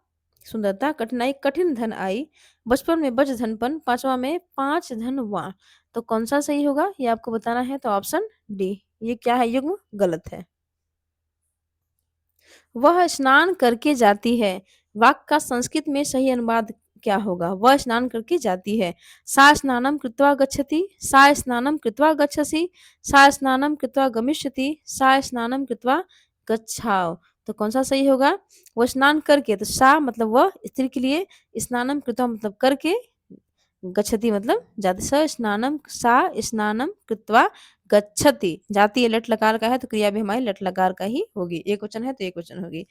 सुंदरता, कठिनाई कठिन धन आई, बचपन में बच धनपन, पांचवा में पांच धन वा। तो कौन सा सही होगा ये आपको बताना है। तो ऑप्शन डी, ये क्या है? युग्म गलत है। वह स्नान करके जाती है, वाक्य का संस्कृत में सही अनुवाद क्या होगा? वह स्नान करके जाती है। सा स्नानम कृत्वा गच्छति, सा स्नानम कृत्वा गच्छसि, सा स्नानम कृत्वा गमिष्यति, सा स्नानम कृत्वा गच्छाओ। तो कौन-सा सही होगा? वो स्नान करके, तो सा मतलब वह स्त्री के लिए, स्नानम कृत्वा मतलब करके, गच्छति मतलब जाति। स स्नानम, सा स्नानम कृत्वा गच्छति। जाति ये लट लकार का है तो क्रिया भी हमारी लट लकार का ही होगी। एकवचन है तो एकवचन होगी।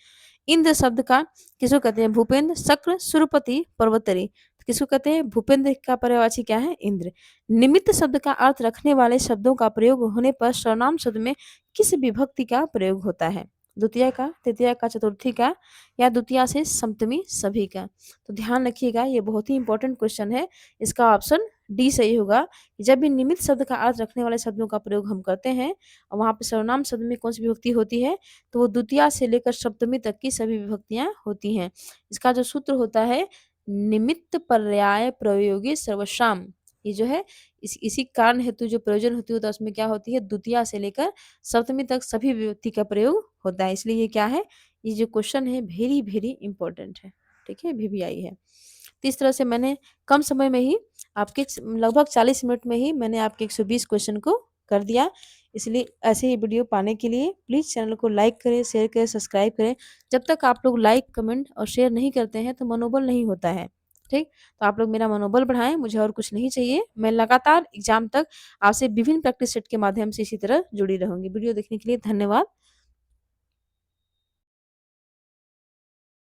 इंद्र शब्द का किसको कहते हैं? भूपेंद्र, शक्र, सुरपति, पर्वतरी। तो किसको कहते हैं? भूपेंद्र का पर्यायवाची क्या है? इंद्र। निमित्त शब्द का अर्थ रखने वाले शब्दों का प्रयोग होने पर सर्वनाम शब्द में किस विभक्ति का प्रयोग होता है? द्वितीय का, तृतीय का, चतुर्थी का, या द्वितीया से सप्तमी सभी का? तो ध्यान रखिएगा, ये बहुत ही इंपॉर्टेंट क्वेश्चन है। इसका ऑप्शन डी सही होगा। जब भी निमित्त शब्द का अर्थ रखने वाले शब्दों का प्रयोग हम करते हैं और वहाँ पे सर्वनाम शब्द में कौन सी विभक्ति होती है, तो वो द्वितीया से लेकर सप्तमी तक की सभी विभक्तियां होती हैं। इसका जो सूत्र होता है, निमित्त पर्याय प्रयोगी सर्वश्याम। ये जो है इसी कारण हेतु जो प्रयोजन होती है, तो उसमें क्या होती है? द्वितीया से लेकर सप्तमी तक सभी विभक्ति का प्रयोग होता है। इसलिए ये क्या है? ये जो क्वेश्चन है वेरी वेरी इंपॉर्टेंट है। ठीक है, वीवीआई है। तो इस तरह से मैंने कम समय में ही आपके लगभग 40 मिनट में ही मैंने आपके 120 क्वेश्चन को कर दिया। इसलिए ऐसे ही वीडियो पाने के लिए प्लीज़ चैनल को लाइक करें, शेयर करें, सब्सक्राइब करें। जब तक आप लोग लाइक, कमेंट और शेयर नहीं करते हैं तो मनोबल नहीं होता है। ठीक? तो आप लोग मेरा मनोबल बढ़ाएँ, मुझे और कुछ नहीं चाहिए। मैं लगातार एग्ज़ाम तक आपसे विभिन्न प्रैक्टिस सेट के माध्यम से इसी तरह जुड़ी रहूँगी। वीडियो देखने के लिए धन्यवाद।